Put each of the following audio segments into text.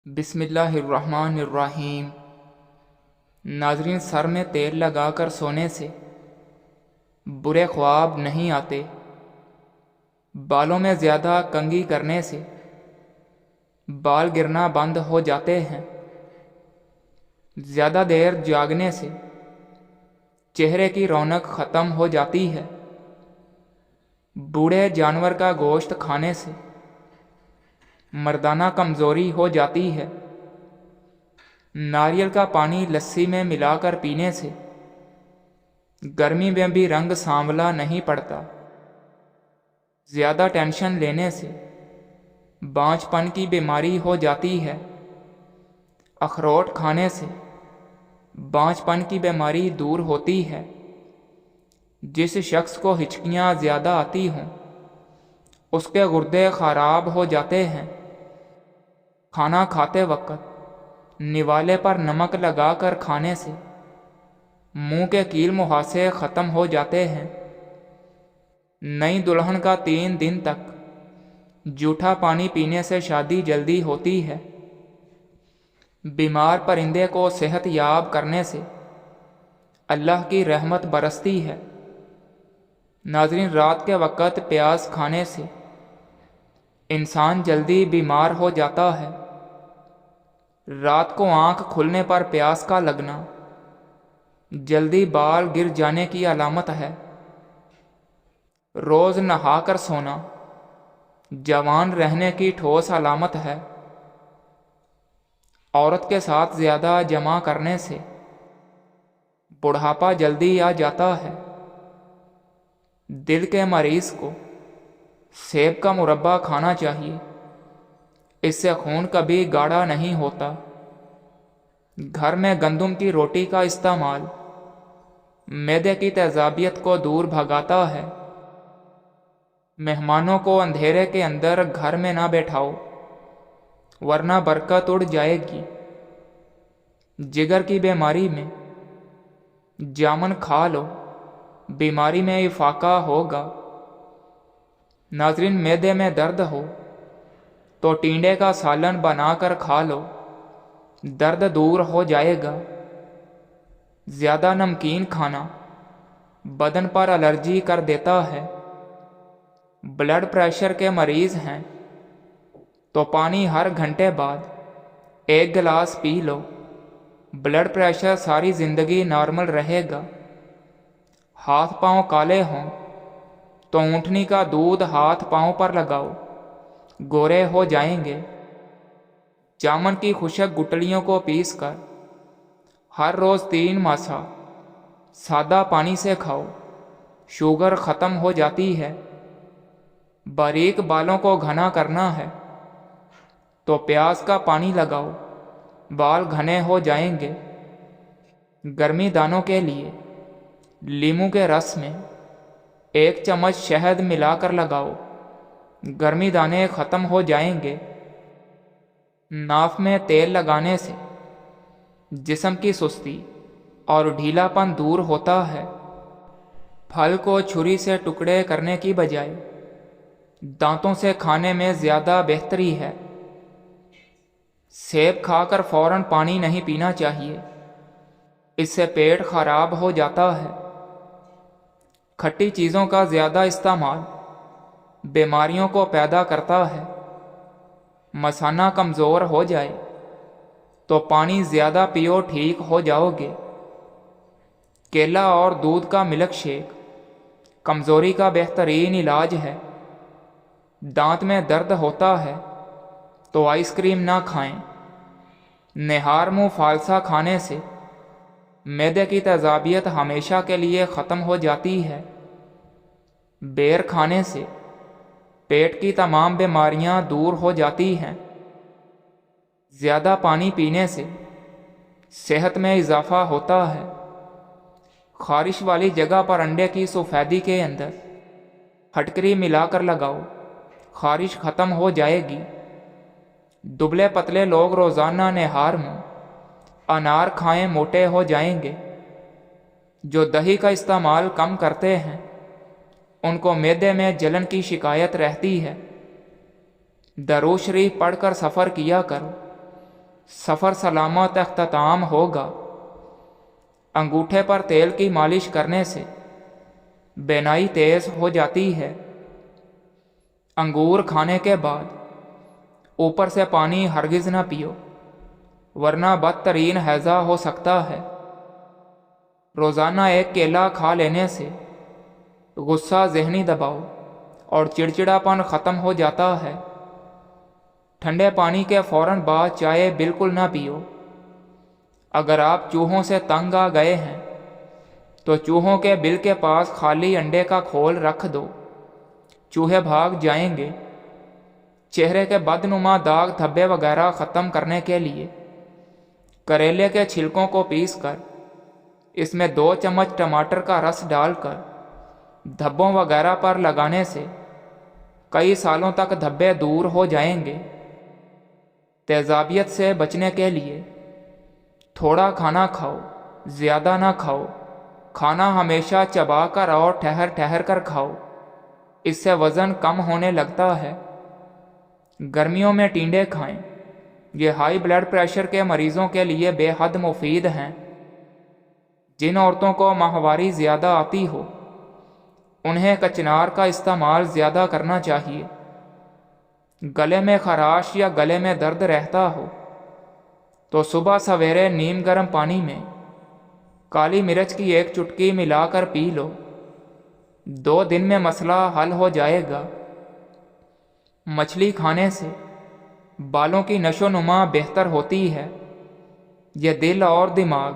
بسم اللہ الرحمن الرحیم۔ ناظرین، سر میں تیل لگا کر سونے سے برے خواب نہیں آتے۔ بالوں میں زیادہ کنگھی کرنے سے بال گرنا بند ہو جاتے ہیں۔ زیادہ دیر جاگنے سے چہرے کی رونق ختم ہو جاتی ہے۔ بوڑھے جانور کا گوشت کھانے سے مردانہ کمزوری ہو جاتی ہے۔ ناریل کا پانی لسی میں ملا کر پینے سے گرمی میں بھی رنگ سانولا نہیں پڑتا۔ زیادہ ٹینشن لینے سے بانجھ پن کی بیماری ہو جاتی ہے۔ اخروٹ کھانے سے بانجھ پن کی بیماری دور ہوتی ہے۔ جس شخص کو ہچکیاں زیادہ آتی ہوں اس کے گردے خراب ہو جاتے ہیں۔ کھانا کھاتے وقت نوالے پر نمک لگا کر کھانے سے منہ کے کیل مہاسے ختم ہو جاتے ہیں۔ نئی دلہن کا 3 دن تک جھوٹا پانی پینے سے شادی جلدی ہوتی ہے۔ بیمار پرندے کو صحت یاب کرنے سے اللہ کی رحمت برستی ہے۔ ناظرین، رات کے وقت پیاز کھانے سے انسان جلدی بیمار ہو جاتا ہے۔ رات کو آنکھ کھلنے پر پیاس کا لگنا جلدی بال گر جانے کی علامت ہے۔ روز نہا کر سونا جوان رہنے کی ٹھوس علامت ہے۔ عورت کے ساتھ زیادہ جمع کرنے سے بڑھاپا جلدی آ جاتا ہے۔ دل کے مریض کو سیب کا مربع کھانا چاہیے، اس سے خون کبھی گاڑھا نہیں ہوتا۔ گھر میں گندم کی روٹی کا استعمال معدے کی تیزابیت کو دور بھگاتا ہے۔ مہمانوں کو اندھیرے کے اندر گھر میں نہ بیٹھاؤ ورنہ برکت اڑ جائے گی۔ جگر کی بیماری میں جامن کھا لو، بیماری میں افاقہ ہوگا۔ ناظرین، معدے میں درد ہو تو ٹینڈے کا سالن بنا کر کھا لو، درد دور ہو جائے گا۔ زیادہ نمکین کھانا بدن پر الرجی کر دیتا ہے۔ بلڈ پریشر کے مریض ہیں تو پانی ہر گھنٹے بعد 1 گلاس پی لو، بلڈ پریشر ساری زندگی نارمل رہے گا۔ ہاتھ پاؤں کالے ہوں تو اونٹنی کا دودھ ہاتھ پاؤں پر لگاؤ، گورے ہو جائیں گے۔ جامن کی خشک گٹلیوں کو پیس کر ہر روز 3 ماسہ سادہ پانی سے کھاؤ، شوگر ختم ہو جاتی ہے۔ باریک بالوں کو گھنا کرنا ہے تو پیاز کا پانی لگاؤ، بال گھنے ہو جائیں گے۔ گرمی دانوں کے لیے لیموں کے رس میں 1 چمچ شہد ملا کر لگاؤ، گرمی دانے ختم ہو جائیں گے۔ ناف میں تیل لگانے سے جسم کی سستی اور ڈھیلا پن دور ہوتا ہے۔ پھل کو چھری سے ٹکڑے کرنے کی بجائے دانتوں سے کھانے میں زیادہ بہتری ہے۔ سیب کھا کر فوراً پانی نہیں پینا چاہیے، اس سے پیٹ خراب ہو جاتا ہے۔ کھٹی چیزوں کا زیادہ استعمال بیماریوں کو پیدا کرتا ہے۔ مثانہ کمزور ہو جائے تو پانی زیادہ پیو، ٹھیک ہو جاؤ گے۔ کیلا اور دودھ کا ملک شیک کمزوری کا بہترین علاج ہے۔ دانت میں درد ہوتا ہے تو آئس کریم نہ کھائیں۔ نہار منہ فالسا کھانے سے معدے کی تیزابیت ہمیشہ کے لیے ختم ہو جاتی ہے۔ بیر کھانے سے پیٹ کی تمام بیماریاں دور ہو جاتی ہیں۔ زیادہ پانی پینے سے صحت میں اضافہ ہوتا ہے۔ خارش والی جگہ پر انڈے کی سفیدی کے اندر پھٹکری ملا کر لگاؤ، خارش ختم ہو جائے گی۔ دبلے پتلے لوگ روزانہ نہار میں انار کھائیں، موٹے ہو جائیں گے۔ جو دہی کا استعمال کم کرتے ہیں ان کو معدے میں جلن کی شکایت رہتی ہے۔ درود شریف پڑھ کر سفر کیا کرو، سفر سلامت اختتام ہوگا۔ انگوٹھے پر تیل کی مالش کرنے سے بینائی تیز ہو جاتی ہے۔ انگور کھانے کے بعد اوپر سے پانی ہرگز نہ پیو، ورنہ بدترین ہیضہ ہو سکتا ہے۔ روزانہ ایک کیلا کھا لینے سے غصہ، ذہنی دباؤ اور چڑچڑاپن ختم ہو جاتا ہے۔ ٹھنڈے پانی کے فوراً بعد چائے بالکل نہ پیو۔ اگر آپ چوہوں سے تنگ آ گئے ہیں تو چوہوں کے بل کے پاس خالی انڈے کا کھول رکھ دو، چوہے بھاگ جائیں گے۔ چہرے کے بدنما داغ دھبے وغیرہ ختم کرنے کے لیے کریلے کے چھلکوں کو پیس کر اس میں 2 چمچ ٹماٹر کا رس ڈال کر دھبوں وغیرہ پر لگانے سے کئی سالوں تک دھبے دور ہو جائیں گے۔ تیزابیت سے بچنے کے لیے تھوڑا کھانا کھاؤ، زیادہ نہ کھاؤ۔ کھانا ہمیشہ چبا کر اور ٹھہر ٹھہر کر کھاؤ، اس سے وزن کم ہونے لگتا ہے۔ گرمیوں میں ٹینڈے کھائیں، یہ ہائی بلڈ پریشر کے مریضوں کے لیے بے حد مفید ہیں۔ جن عورتوں کو ماہواری زیادہ آتی ہو انہیں کچنار کا استعمال زیادہ کرنا چاہیے۔ گلے میں خراش یا گلے میں درد رہتا ہو تو صبح سویرے نیم گرم پانی میں کالی مرچ کی 1 چٹکی ملا کر پی لو، 2 دن میں مسئلہ حل ہو جائے گا۔ مچھلی کھانے سے بالوں کی نشو و نما بہتر ہوتی ہے۔ یہ دل اور دماغ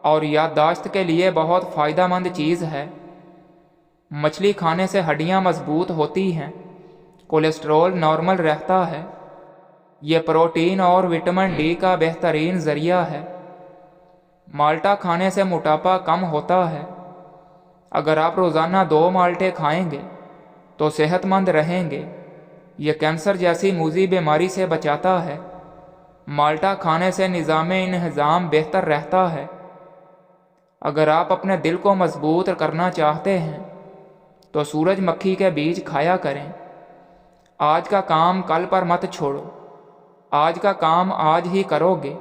اور یادداشت کے لیے بہت فائدہ مند چیز ہے۔ مچھلی کھانے سے ہڈیاں مضبوط ہوتی ہیں، کولیسٹرول نارمل رہتا ہے۔ یہ پروٹین اور وٹامن ڈی کا بہترین ذریعہ ہے۔ مالٹا کھانے سے موٹاپا کم ہوتا ہے۔ اگر آپ روزانہ 2 مالٹے کھائیں گے تو صحت مند رہیں گے۔ یہ کینسر جیسی موذی بیماری سے بچاتا ہے۔ مالٹا کھانے سے نظام انہضام بہتر رہتا ہے۔ اگر آپ اپنے دل کو مضبوط کرنا چاہتے ہیں تو سورج مکھی کے بیج کھایا کریں۔ آج کا کام کل پر مت چھوڑو، آج کا کام آج ہی کرو گے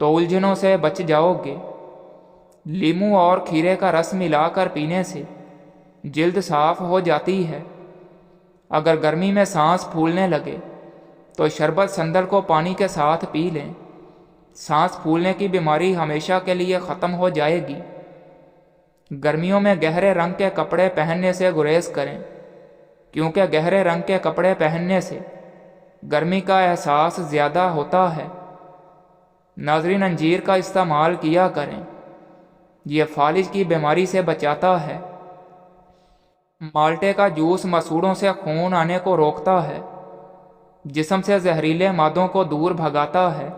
تو الجھنوں سے بچ جاؤ گے۔ لیموں اور کھیرے کا رس ملا کر پینے سے جلد صاف ہو جاتی ہے۔ اگر گرمی میں سانس پھولنے لگے تو شربت سندل کو پانی کے ساتھ پی لیں، سانس پھولنے کی بیماری ہمیشہ کے لیے ختم ہو جائے گی۔ گرمیوں میں گہرے رنگ کے کپڑے پہننے سے گریز کریں، کیونکہ گہرے رنگ کے کپڑے پہننے سے گرمی کا احساس زیادہ ہوتا ہے۔ ناظرین، انجیر کا استعمال کیا کریں، یہ فالج کی بیماری سے بچاتا ہے۔ مالٹے کا جوس مسوڑوں سے خون آنے کو روکتا ہے، جسم سے زہریلے مادوں کو دور بھگاتا ہے۔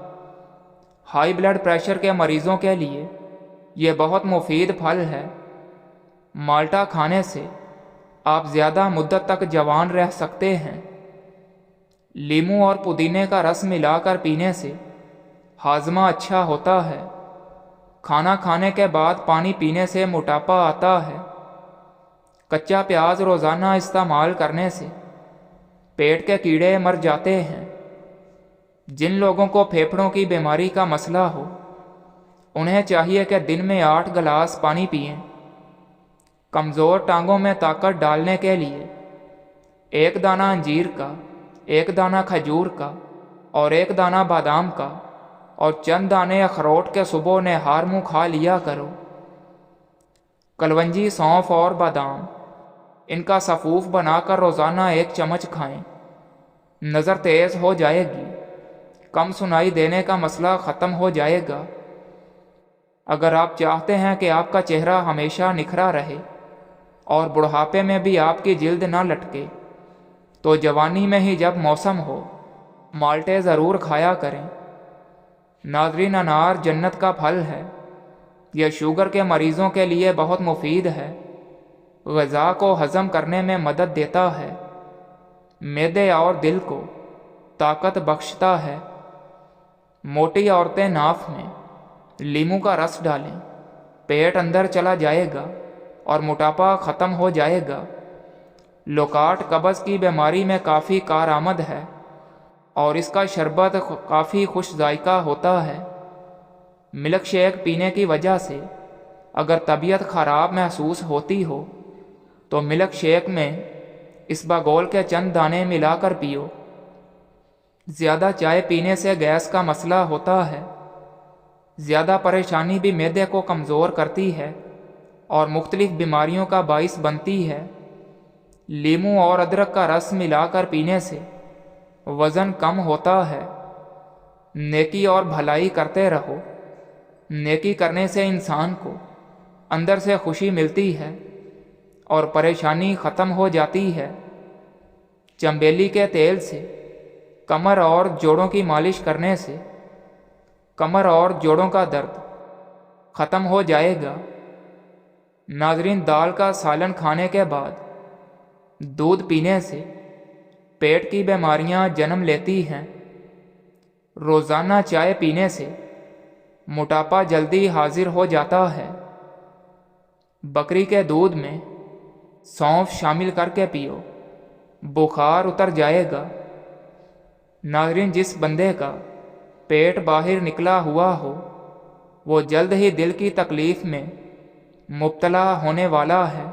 ہائی بلڈ پریشر کے مریضوں کے لیے یہ بہت مفید پھل ہے۔ مالٹا کھانے سے آپ زیادہ مدت تک جوان رہ سکتے ہیں۔ لیموں اور پودینے کا رس ملا کر پینے سے ہاضمہ اچھا ہوتا ہے۔ کھانا کھانے کے بعد پانی پینے سے موٹاپا آتا ہے۔ کچا پیاز روزانہ استعمال کرنے سے پیٹ کے کیڑے مر جاتے ہیں۔ جن لوگوں کو پھیپھڑوں کی بیماری کا مسئلہ ہو انہیں چاہیے کہ دن میں 8 گلاس پانی پئیں۔ کمزور ٹانگوں میں طاقت ڈالنے کے لیے 1 دانہ انجیر کا، 1 دانہ کھجور کا اور 1 دانہ بادام کا اور چند دانے اخروٹ کے صبح نہار منہ کھا لیا کرو۔ کلونجی، سونف اور بادام، ان کا سفوف بنا کر روزانہ 1 چمچ کھائیں۔ نظر تیز ہو جائے گی، کم سنائی دینے کا مسئلہ ختم ہو جائے گا۔ اگر آپ چاہتے ہیں کہ آپ کا چہرہ ہمیشہ نکھرا رہے اور بڑھاپے میں بھی آپ کی جلد نہ لٹکے تو جوانی میں ہی جب موسم ہو مالٹے ضرور کھایا کریں۔ ناظرین، انار جنت کا پھل ہے۔ یہ شوگر کے مریضوں کے لیے بہت مفید ہے۔ غذا کو ہضم کرنے میں مدد دیتا ہے، معدے اور دل کو طاقت بخشتا ہے۔ موٹی عورتیں ناف میں لیموں کا رس ڈالیں، پیٹ اندر چلا جائے گا اور موٹاپا ختم ہو جائے گا۔ لوکاٹ قبض کی بیماری میں کافی کارآمد ہے اور اس کا شربت کافی خوش ذائقہ ہوتا ہے۔ ملک شیک پینے کی وجہ سے اگر طبیعت خراب محسوس ہوتی ہو تو ملک شیک میں اسباگول کے چند دانے ملا کر پیو۔ زیادہ چائے پینے سے گیس کا مسئلہ ہوتا ہے۔ زیادہ پریشانی بھی معدے کو کمزور کرتی ہے اور مختلف بیماریوں کا باعث بنتی ہے۔ لیموں اور ادرک کا رس ملا کر پینے سے وزن کم ہوتا ہے۔ نیکی اور بھلائی کرتے رہو۔ نیکی کرنے سے انسان کو اندر سے خوشی ملتی ہے اور پریشانی ختم ہو جاتی ہے۔ چنبیلی کے تیل سے کمر اور جوڑوں کی مالش کرنے سے کمر اور جوڑوں کا درد ختم ہو جائے گا۔ ناظرین، دال کا سالن کھانے کے بعد دودھ پینے سے پیٹ کی بیماریاں جنم لیتی ہیں۔ روزانہ چائے پینے سے موٹاپا جلدی حاضر ہو جاتا ہے۔ بکری کے دودھ میں سونف شامل کر کے پیو، بخار اتر جائے گا۔ ناظرین، جس بندے کا پیٹ باہر نکلا ہوا ہو وہ جلد ہی دل کی تکلیف میں مبتلا ہونے والا ہے۔